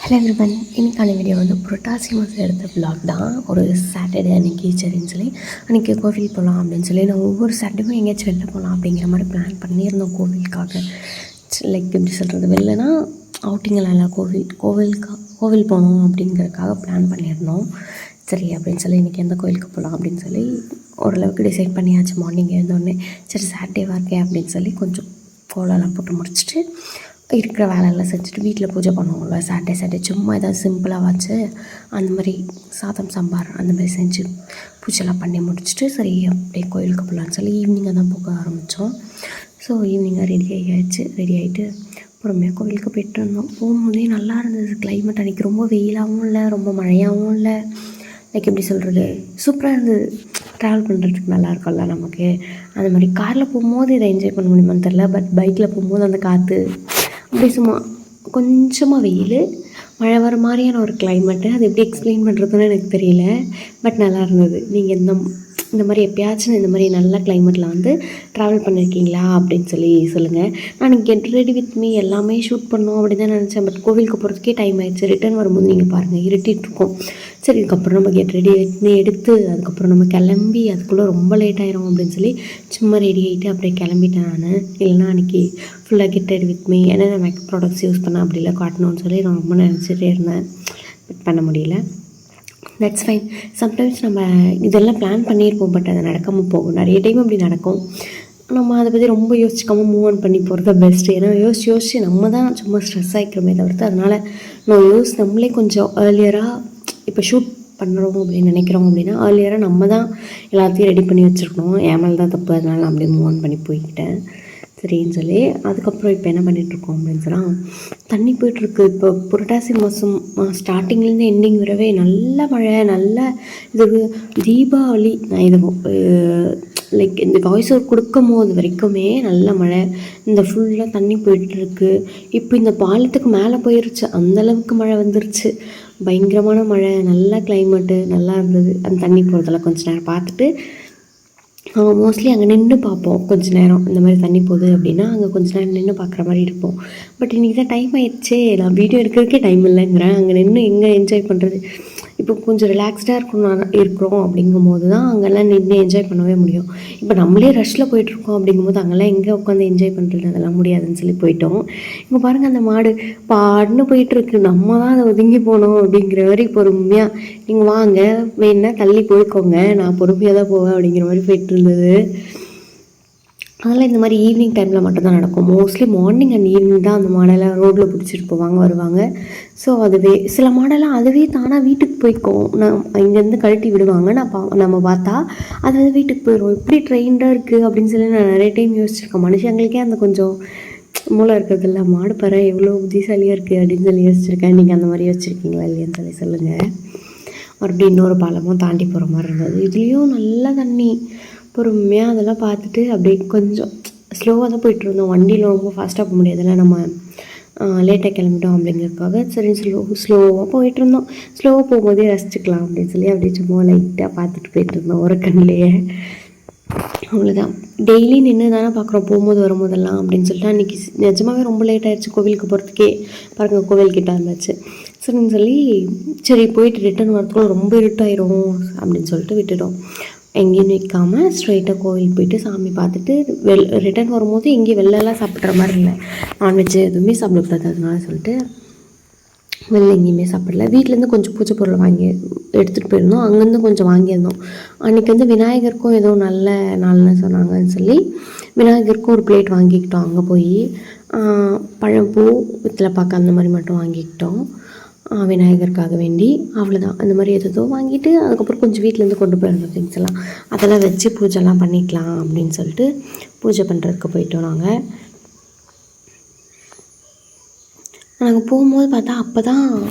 Hello everyone, இன்னைக்கான video வந்து புரட்டாசி மாதம் எடுத்த vlog தான். ஒரு சாட்டர்டே அன்றைக்கி சரின்னு சொல்லி அன்றைக்கி கோவில் போகலாம் அப்படின்னு சொல்லி நான் ஒவ்வொரு சாட்டர்டேயும் எங்கேயாச்சும் வெளில போகலாம் அப்படிங்கிற மாதிரி பிளான் பண்ணியிருந்தோம் கோவிலுக்காக. லைக் எப்படி சொல்கிறது, வெளிலனா அவுட்டிங்கெல்லாம் இல்லை, கோவில் போகணும் அப்படிங்கிறதுக்காக பிளான் பண்ணியிருந்தோம். சரி அப்படின்னு சொல்லி இன்றைக்கி எந்த கோவிலுக்கு போகலாம் அப்படின்னு சொல்லி ஓரளவுக்கு டிசைட் பண்ணியாச்சு. மார்னிங் எழுந்தோடனே சரி சாட்டர்டேவாக இருக்கே அப்படின்னு சொல்லி கொஞ்சம் கோலம்லாம் போட்டு முடிச்சுட்டு இருக்கிற வேலையெல்லாம் செஞ்சுட்டு வீட்டில் பூஜை பண்ணுவோம்ல சாட்டர்டே சும்மா ஏதாவது சிம்பிளாக வச்சு அந்த மாதிரி சாதம் சாம்பார் அந்த மாதிரி செஞ்சு பூஜைலாம் பண்ணி முடிச்சுட்டு சரி அப்படியே கோயிலுக்கு போகலான்னு சொல்லி ஈவினிங்காக தான் போக ஆரம்பித்தோம். ஸோ ஈவினிங்காக ரெடி ஆகிட்டு பொறுமையாக கோவிலுக்கு போய்ட்டு இருந்தோம். போகும்போதே நல்லா இருந்தது கிளைமேட். அன்றைக்கி ரொம்ப வெயிலாகவும் இல்லை, ரொம்ப மழையாகவும் இல்லை. லைக் எப்படி சொல்கிறது, சூப்பராக இருந்தது. ட்ராவல் பண்ணுறதுக்கு நல்லா இருக்கும்ல நமக்கு. அந்த மாதிரி காரில் போகும்போது இதை என்ஜாய் பண்ண முடியுமான்னு தெரில, பட் பைக்கில் போகும்போது அந்த காற்று அப்படியே சும்மா கொஞ்சமாக வெயில், மழை வர மாதிரியான ஒரு கிளைமேட்டு. அது எப்படி எக்ஸ்பிளைன் பண்ணுறதுன்னு எனக்கு தெரியல, பட் நல்லா இருந்தது. நீங்கள் இந்த மாதிரி எப்போயாச்சும் இந்த மாதிரி நல்ல கிளைமேட்டில் வந்து ட்ராவல் பண்ணியிருக்கீங்களா அப்படின்னு சொல்லி சொல்லுங்கள். நான் கெட் ரெடி வித் மீ எல்லாமே ஷூட் பண்ணோம் அப்படி தான் நினச்சேன். பட் கோவிலுக்கு போகிறதுக்கே டைம் ஆகிடுச்சு. ரிட்டர்ன் வரும்போது நீங்கள் பாருங்கள் இருட்டிகிட்ருக்கோம். சரி இதுக்கப்புறம் நம்ம கெட் ரெடி வித் மீ எடுத்து அதுக்கப்புறம் நம்ம கிளம்பி அதுக்குள்ளே ரொம்ப லேட் ஆயிரும் அப்படின்னு சொல்லி சும்மா ரெடி ஆகிட்டு அப்படியே கிளம்பிட்டேன் நான். இல்லைனா அன்றைக்கி ஃபுல்லாக கெட் ரெடி வித் மீ என்னென்ன மேக்கப் ப்ராடக்ட்ஸ் யூஸ் பண்ணேன் அப்படிலாம் காட்டணும்னு சொல்லி நான் ரொம்ப நினச்சிட்டே இருந்தேன். பட் பண்ண முடியல. That's fine. சம்டைம்ஸ் நம்ம இதெல்லாம் பிளான் பண்ணியிருப்போம், பட் அது நடக்காமல் போகும். நிறைய டைம் அப்படி நடக்கும். நம்ம அதை பற்றி ரொம்ப யோசிக்காமல் மூவ் ஆன் பண்ணி போகிறது தான் பெஸ்ட்டு. ஏன்னா யோசிச்சு நம்ம தான் சும்மா ஸ்ட்ரெஸ் ஆகிக்கிறோமே தவிர்த்து, அதனால் நம்மளே கொஞ்சம் ஏர்லியராக இப்போ ஷூட் பண்ணுறோம் அப்படின்னு நினைக்கிறோம் அப்படின்னா ஏர்லியராக நம்ம தான் எல்லாத்தையும் ரெடி பண்ணி வச்சுருக்கணும். என் மேலே தான் தப்பு, அதனால் நான் அப்படியே மூவ் ஆன் பண்ணி போய்கிட்டேன் சரின்னு சொல்லி. அதுக்கப்புறம் இப்போ என்ன பண்ணிகிட்ருக்கோம் அப்படின்னு சொன்னால் தண்ணி போய்ட்டுருக்கு. இப்போ புரட்டாசி மாதம் ஸ்டார்டிங்லேருந்து எண்டிங் வரவே நல்ல மழை, நல்ல இது தீபாவளி. நான் இது லைக் இந்த வாய்ஸ் ஓவர் கொடுக்கும் போது வரைக்குமே நல்ல மழை. இந்த ஃபுல்லாக தண்ணி போயிட்டுருக்கு. இப்போ இந்த பாலத்துக்கு மேலே போயிடுச்சு, அந்தளவுக்கு மழை வந்துருச்சு. பயங்கரமான மழை, நல்ல கிளைமேட்டு, நல்லா இருந்தது. அந்த தண்ணி போகிறதெல்லாம் கொஞ்சம் நேரம் பார்த்துட்டு மோஸ்ட்லி அங்கே நின்று பார்ப்போம். கொஞ்சம் நேரம் இந்த மாதிரி தண்ணி போகுது அப்படின்னா அங்கே கொஞ்சம் நேரம் நின்று பார்க்குற மாதிரி இருப்போம். பட் இன்றைக்கி தான் டைம் ஆயிடுச்சே, நான் வீடியோ எடுக்கிறதுக்கே டைம் இல்லைங்கிறேன். அங்கே நின்று எங்கே என்ஜாய் பண்ணுறது? இப்போ கொஞ்சம் ரிலாக்ஸ்டாக இருக்கிறோம் அப்படிங்கும்போது தான் அங்கெல்லாம் நின்று என்ஜாய் பண்ணவே முடியும். இப்போ நம்மளே ரஷ்ஷில் போயிட்டுருக்கோம் அப்படிங்கும்போது அங்கெல்லாம் எங்கே உட்காந்து என்ஜாய் பண்ணுறது? அதெல்லாம் முடியாதுன்னு சொல்லி போயிட்டோம். இங்கே பாருங்கள், அந்த மாடு பாடுன்னு போயிட்டுருக்கு. நம்ம தான் அதை ஒதுங்கி போகணும் அப்படிங்கிற மாதிரி பொறுமையாக நீங்கள் வாங்க வேணா தள்ளி போய்க்கோங்க, நான் பொறுமையாக தான் போவேன் அப்படிங்கிற மாதிரி போயிட்டு இருந்தது. அதெல்லாம் இந்த மாதிரி ஈவினிங் டைமில் மட்டும்தான் நடக்கும். மோஸ்ட்லி மார்னிங் அண்ட் ஈவினிங் தான் அந்த மாடெல்லாம் ரோட்டில் பிடிச்சிட்டு போவாங்க வருவாங்க. ஸோ அதுவே சில மாடெல்லாம் அதுவே தானாக வீட்டுக்கு போய்க்கும். இங்கேருந்து கழட்டி விடுவாங்க, நம்ம பார்த்தா அது வந்து வீட்டுக்கு போயிடும். எப்படி ட்ரெயின்டாக இருக்குது அப்படின்னு சொல்லி நான் நிறைய டைம் யோசிச்சிருக்கேன். மனுஷங்களுக்கே அந்த கொஞ்சம் மூளை இருக்கிறது இல்லை, மாடு பாரு எவ்வளோ புத்திசாலியாக இருக்குது அப்படின்னு சொல்லி யோசிச்சிருக்கேன். நீங்கள் அந்த மாதிரி யோசிச்சிருக்கீங்களா இல்லையான்னு சொல்லி சொல்லுங்கள். மறுபடியும் இன்னொரு பாலமும் தாண்டி போகிற மாதிரி இருந்தது. இதுலேயும் நல்ல தண்ணி. பொறுமையாக அதெல்லாம் பார்த்துட்டு அப்படியே கொஞ்சம் ஸ்லோவாக தான் போய்ட்டுருந்தோம். வண்டியில் ரொம்ப ஃபாஸ்ட்டாக போக முடியாதுல்ல, நம்ம லேட்டாக கிளம்பிட்டோம் அப்படிங்கிறதுக்காக சரி ஸ்லோவாக போயிட்டுருந்தோம். ஸ்லோவாக போகும்போதே ரசிச்சுக்கலாம் அப்படின்னு சொல்லி அப்படியே சும்மா லைட்டாக பார்த்துட்டு போயிட்டுருந்தோம் ஒரு கண்ணிலேயே. அவ்வளோதான். டெய்லி நின்று தானே பார்க்குறோம் போகும்போது வரும்போதெல்லாம் அப்படின்னு சொல்லிட்டு அன்றைக்கி நிஜமாகவே ரொம்ப லேட் ஆகிடுச்சு கோவிலுக்கு போகிறதுக்கே. பாருங்கள் கோவில்கிட்ட இருந்தாச்சு. சரின்னு சொல்லி சரி போயிட்டு ரிட்டன் வரதுக்குள்ள ரொம்ப இருட்டாயிரும் அப்படின்னு சொல்லிட்டு விட்டுட்டோம். எங்கேயும் நிற்காமல் ஸ்ட்ரைட்டாக கோவிலுக்கு போயிட்டு சாமி பார்த்துட்டு ரிட்டன் வரும்போது எங்கேயும் வெளிலலாம் சாப்பிட்ற மாதிரி இல்லை. நான்வெஜ் எதுவுமே சாப்பிடக்கூடாது, அதனால சொல்லிட்டு வெளில எங்கேயுமே சாப்பிடல. வீட்டிலேருந்து கொஞ்சம் பூஜை பொருள் வாங்கி எடுத்துகிட்டு போயிருந்தோம். அங்கேருந்து கொஞ்சம் வாங்கியிருந்தோம். அன்றைக்கி வந்து விநாயகருக்கும் ஏதோ நல்ல நாள்னு சொன்னாங்கன்னு சொல்லி விநாயகருக்கும் ஒரு பிளேட் வாங்கிக்கிட்டோம். அங்கே போய் பழம்பூ வெத்தலைப்பாக்கு அந்த மாதிரி மட்டும் வாங்கிக்கிட்டோம் விநாயகருக்காக வேண்டி. அவ்வளோதான். அந்த மாதிரி எதோ வாங்கிட்டு அதுக்கப்புறம் கொஞ்சம் வீட்டிலேருந்து கொண்டு போயிருந்தோம் திங்ஸ் எல்லாம். அதெல்லாம் வச்சு பூஜைலாம் பண்ணிக்கலாம் அப்படின்னு சொல்லிட்டு பூஜை பண்ணுறதுக்கு போயிட்டோம். நாங்கள் போகும்போது பார்த்தா அப்போ தான்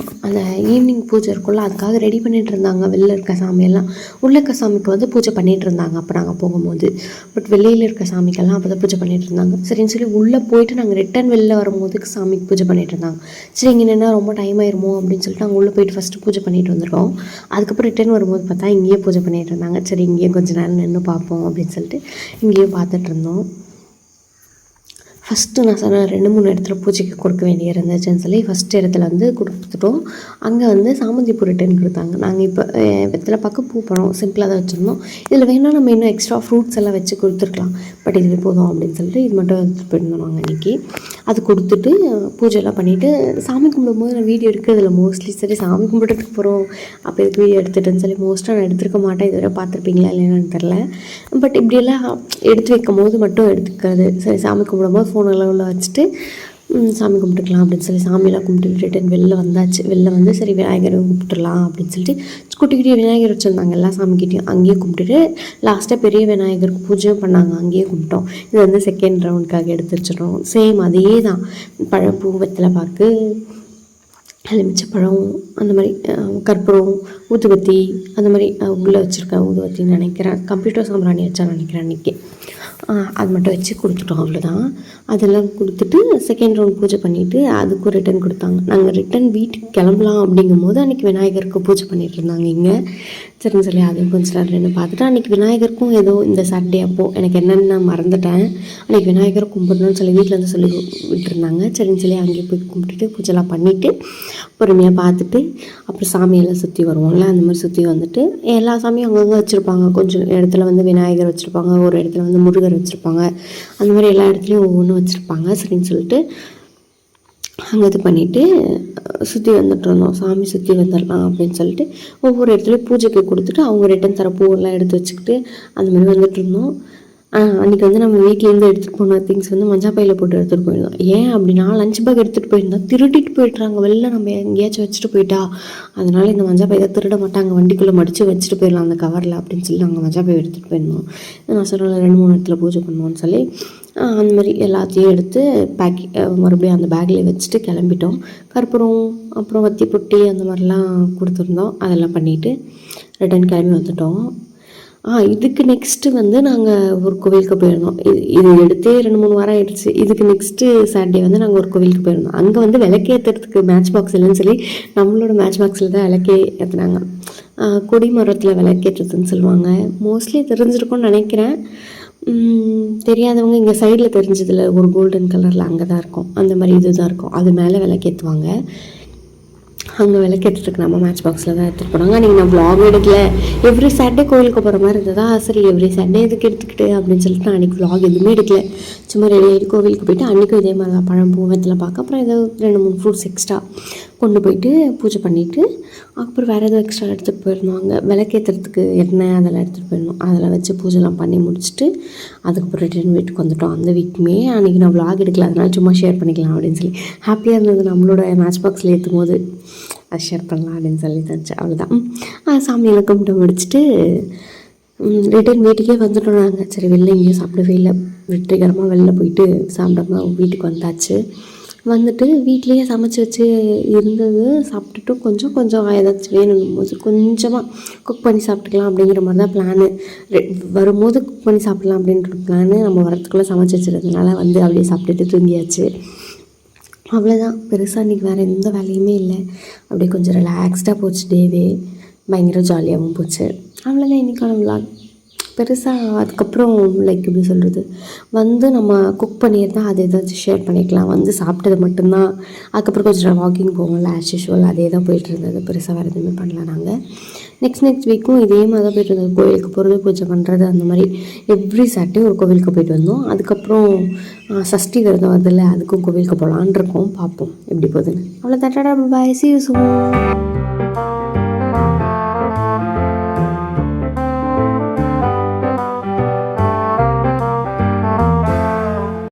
அந்த ஈவினிங் பூஜை இருக்குள்ள அதுக்காக ரெடி பண்ணிகிட்டு இருந்தாங்க. வெளில இருக்க சாமியெல்லாம் உள்ள இருக்க சாமிக்கு வந்து பூஜை பண்ணிகிட்டு இருந்தாங்க அப்போ நாங்கள் போகும்போது. பட் வெளியில் இருக்க சாமிக்கெல்லாம் அப்போ தான் பூஜை பண்ணிகிட்டு இருந்தாங்க. சரின்னு சொல்லி உள்ளே போயிட்டு நாங்கள் ரிட்டன் வெளில வரும்போது சாமிக்கு பூஜை பண்ணிகிட்டு இருந்தாங்க. சரி இங்கே நின்னா ரொம்ப டைம் ஆயிருமோ அப்படின்னு சொல்லிட்டு நாங்கள் உள்ளே போயிட்டு ஃபஸ்ட்டு பூஜை பண்ணிட்டு வந்துருக்கோம். அதுக்கப்புறம் ரிட்டன் வரும்போது பார்த்தா இங்கேயே பூஜை பண்ணிகிட்டு இருந்தாங்க. சரி இங்கேயும் கொஞ்சம் நேரம் நின்று பார்ப்போம் அப்படின்னு சொல்லிட்டு இங்கேயும் பார்த்துட்டு இருந்தோம். ஃபஸ்ட்டு நான் சொன்ன 2-3 இடத்துல பூஜைக்கு கொடுக்க வேண்டிய இருந்துச்சுன்னு சொல்லி ஃபஸ்ட்டு இடத்துல வந்து கொடுத்துட்டோம். அங்கே வந்து சாமந்தி பூ ரிட்டன் கொடுத்தாங்க. நாங்கள் இப்போ வெத்தலை பாக்கு பூ பழம் சிம்பிளாக தான் வச்சுருந்தோம். இதில் வேணால் நம்ம இன்னும் எக்ஸ்ட்ரா ஃப்ரூட்ஸ் எல்லாம் வச்சு கொடுத்துருக்கலாம். பட் இது போதும் அப்படின்னு சொல்லிட்டு இது மட்டும் எடுத்துகிட்டு போயிருந்தோம் நாங்கள் அன்றைக்கி. அது கொடுத்துட்டு பூஜைலாம் பண்ணிவிட்டு சாமி கும்பிடும்போது நான் வீடியோ எடுக்கிறதில்ல மோஸ்ட்லி. சரி சாமி கும்பிட்டுட்டு போகிறோம் அப்போ இதுக்கு வீடியோ எடுத்துகிட்டுன்னு சொல்லி மோஸ்ட்டாக நான் எடுத்துருக்க மாட்டேன். இதுவரை பார்த்துருப்பீங்களா இல்லைன்னு தெரில. பட் இப்படியெல்லாம் எடுத்து வைக்கும் போது மட்டும் எடுத்துக்காது. சரி சாமி கும்பிடும்போது ஃபோனெல்லாம் உள்ள வச்சுட்டு சாமி கும்பிட்டுக்கலாம் அப்படின்னு சொல்லி சாமியெல்லாம் கும்பிட்டு ரிட்டன் வெளில வந்தாச்சு. வெளில வந்து சரி விநாயகரை கும்பிட்டுடலாம் அப்படின்னு சொல்லிட்டு குட்டி குட்டி விநாயகர் வச்சுருந்தாங்க எல்லா சாமிக்கிட்டையும். அங்கேயே கும்பிட்டுட்டு லாஸ்ட்டாக பெரிய விநாயகருக்கு பூஜையும் பண்ணாங்க. அங்கேயே கும்பிட்டோம். இது வந்து செகண்ட் ரவுண்டுக்காக எடுத்து வச்சிடறோம். சேம் அதே தான் பழப்பூ வெத்தலை பாக்கு எலுமிச்சப்பழம் அந்த மாதிரி கற்பூரம் ஊதுபத்தி அந்த மாதிரி உள்ளே வச்சுருக்கேன் ஊதுபத்தின்னு நினைக்கிறேன். கம்ப்யூட்டர் சாம்பிராணி வச்சா நினைக்கிறேன் அன்றைக்கி. அது மட்டும் வச்சு கொடுத்துட்டோம் அவ்வளோதான். அதெல்லாம் கொடுத்துட்டு செகண்ட் ரவுண்ட் பூஜை பண்ணிவிட்டு அதுக்கும் ரிட்டன் கொடுத்தாங்க. நாங்கள் ரிட்டன் வீட்டுக்கு கிளம்பலாம் அப்படிங்கும் போது அன்றைக்கி விநாயகருக்கு பூஜை பண்ணிகிட்டு இருந்தாங்க இங்கே. சரின்னு சொல்லி அதையும் கொஞ்சம் நேரம் பார்த்துட்டு அன்றைக்கி விநாயகருக்கும் ஏதோ இந்த சாட்டர்டே அப்போது எனக்கு என்னென்னு நான் மறந்துட்டேன். அன்றைக்கி விநாயகர் கும்பிடணும்னு சொல்லி வீட்டிலேருந்து சொல்லி விட்டுருந்தாங்க. சரின்னு சொல்லி அங்கேயே போய் கும்பிட்டுட்டு பூஜைலாம் பண்ணிவிட்டு பொறுமையாக பார்த்துட்டு அப்புறம் சாமியெல்லாம் சுற்றி வருவோம்ல அந்த மாதிரி சுற்றி வந்துட்டு எல்லா சாமியும் அங்கங்கே வச்சுருப்பாங்க. கொஞ்சம் இடத்துல வந்து விநாயகர் வச்சுருப்பாங்க, ஒரு இடத்துல வந்து முருகர் வச்சுருப்பாங்க. அந்த மாதிரி எல்லா இடத்துலையும் ஒவ்வொன்றும் வச்சுருப்பாங்க. சரின்னு சொல்லிட்டு அங்கே இது பண்ணிவிட்டு சுற்றி வந்துட்டு இருந்தோம். சாமி சுற்றி வந்துடலாம் அப்படின்னு சொல்லிட்டு ஒவ்வொரு இடத்துலையும் பூஜைக்கு கொடுத்துட்டு அவங்க ரிட்டன் தர பூவெல்லாம் எடுத்து வச்சுக்கிட்டு அந்த மாதிரி வந்துட்டு இருந்தோம். அன்றைக்கி வந்து நம்ம வீட்டிலேருந்து எடுத்துகிட்டு போன திங்ஸ் வந்து மஞ்சள் பையில் போட்டு எடுத்துகிட்டு போயிருந்தோம். ஏன் அப்படின்னா லஞ்ச் பேக் எடுத்துகிட்டு போயிருந்தோம். திருடிட்டு போய்ட்றாங்க வெளில நம்ம எங்கேயாச்சும் வச்சுட்டு போயிட்டா. அதனால் இந்த மஞ்சள் பை தான் திருட மாட்டாங்க, வண்டிக்குள்ளே மடித்து வச்சுட்டு போயிடலாம் அந்த கவரில் அப்படின்னு சொல்லி நாங்கள் மஞ்சள் பை எடுத்துகிட்டு போயிருந்தோம். நான் சொன்ன 2-3 இடத்துல பூஜை பண்ணுவோன்னு சொல்லி அந்த மாதிரி எல்லாத்தையும் எடுத்து மறுபடியும் அந்த பேக்கில் வச்சுட்டு கிளம்பிட்டோம். கற்பூரம் அப்புறம் வத்தி பொட்டி அந்த மாதிரிலாம் கொடுத்துருந்தோம். அதெல்லாம் பண்ணிவிட்டு ரிட்டன் கிளம்பி வந்துட்டோம். இதுக்கு நெக்ஸ்ட்டு வந்து நாங்கள் ஒரு கோவிலுக்கு போயிருந்தோம். இது எடுத்தே 2-3 வாரம் ஆயிடுச்சு. இதுக்கு நெக்ஸ்ட்டு சாட்டர்டே வந்து நாங்கள் ஒரு கோவிலுக்கு போயிருந்தோம். அங்கே வந்து விளக்கேற்றுறதுக்கு மேட்ச் பாக்ஸ் இல்லைன்னு சொல்லி நம்மளோட மேட்ச் பாக்ஸில் தான் விளக்கே ஏற்றுனாங்க. கொடி மரத்தில் விளக்கேற்றுறதுன்னு சொல்லுவாங்க. மோஸ்ட்லி தெரிஞ்சிருக்கும்னு நினைக்கிறேன். தெரியாதவங்க இங்கே சைடில் தெரிஞ்சதில்ல ஒரு கோல்டன் கலரில் அங்கே தான் இருக்கும். அந்த மாதிரி இது தான் இருக்கும். அது மேலே விளக்கேற்றுவாங்க. அங்கே விளக்கேற்றுறதுக்கு நம்ம மேட்ச் பாக்ஸில் தான் எடுத்துகிட்டு போனாங்க. அன்றைக்கி நான் வ்ளாக் எடுக்கல. எவ்ரி சாட்டர்டே கோயிலுக்கு போகிற மாதிரி இருந்ததா சரி எவ்ரி சாட்டர்டே எதுக்கு எடுத்துக்கிட்டு அப்படின்னு சொல்லிட்டு நான் அன்றைக்கி வ்ளாக் எதுவுமே எடுக்கல. சும்மா ரெடி ஆகிட்டு கோவிலுக்கு போயிட்டு அன்றைக்கும் இதே மாதிரி தான் பழம் பூ வெத்தலை பார்க்க அப்புறம் ஏதோ 2-3 ஃப்ரூட்ஸ் எக்ஸ்ட்ரா கொண்டு போயிட்டு பூஜை பண்ணிவிட்டு அப்புறம் வேறு எதுவும் எக்ஸ்ட்ரா எடுத்துகிட்டு போயிருந்தோம். அங்கே விளக்கேற்றுறதுக்கு எண்ணெய் அதெல்லாம் எடுத்துகிட்டு போயிருந்தோம். அதில் வச்சு பூஜைலாம் பண்ணி முடிச்சுட்டு அதுக்கப்புறம் ரிட்டர்ன் வீட்டுக்கு வந்துவிட்டோம். அந்த வீக்குமே அன்றைக்கி நான் வ்ளாக் எடுக்கல, அதனால் சும்மா ஷேர் பண்ணிக்கலாம் அப்படின்னு சொல்லி ஹாப்பியாக இருந்தது. நம்மளோட மேட்ச் பாக்ஸில் ஏற்றும் போது அதை ஷேர் பண்ணலாம் அப்படின்னு சொல்லி தந்துச்சு. அவ்வளோதான். சாமியெல்லாம் கும்பிட்டு முடிச்சுட்டு ரிட்டர்ன் வீட்டுக்கே வந்துட்டோம் நாங்கள். சரி வெளில எங்கேயும் சாப்பிடவே இல்லை. வெற்றிகரமாக வெளில போயிட்டு சாப்பிடாம வீட்டுக்கு வந்தாச்சு. வந்துட்டு வீட்லேயே சமைச்சி வச்சு இருந்தது சாப்பிட்டுட்டு கொஞ்சம் ஏதாச்சும் வேணும் போது கொஞ்சமாக குக் பண்ணி சாப்பிட்டுக்கலாம் அப்படிங்கிற மாதிரி தான் பிளானு. வரும்போது குக் பண்ணி சாப்பிட்லாம் அப்படின்ற பிளானு. நம்ம வரத்துக்குள்ளே சமைச்சி வச்சுருந்ததுனால வந்து அப்படியே சாப்பிட்டுட்டு தூங்கியாச்சு. அவ்வளோதான். பெருசாக இன்றைக்கி வேறு எந்த வேலையுமே இல்லை. அப்படியே கொஞ்சம் ரிலாக்ஸ்டாக போச்சு டேவே. பயங்கர ஜாலியாகவும் போச்சு. அவ்வளோதான் இன்றைக்கான விளாக். பெருசாக அதுக்கப்புறம் லைக் எப்படி சொல்கிறது வந்து நம்ம குக் பண்ணியிருந்தால் அது ஏதாச்சும் ஷேர் பண்ணிக்கலாம். வந்து சாப்பிட்டது மட்டும்தான். அதுக்கப்புறம் கொஞ்சம் வாக்கிங் போவோம்ல ஆஸ் யூஷுவல் அதே தான் போயிட்டு இருந்தது. பெருசாக வேறு எதுவுமே பண்ணல. நாங்கள் நெக்ஸ்ட் வீக்கும் இதே மாதிரி தான் போய்ட்டு இருந்தது. கோவிலுக்கு போகிறது பூஜை பண்ணுறது அந்த மாதிரி எவ்ரி சாட்டர்டே ஒரு கோவிலுக்கு போயிட்டு வந்தோம். அதுக்கப்புறம் சஷ்டி விரதம் வருதில்ல அதுக்கும் கோவிலுக்கு போகலான் இருக்கோம். பார்ப்போம் எப்படி போகுதுன்னு. அவ்வளோ தட்டாடா பாய். See you soon.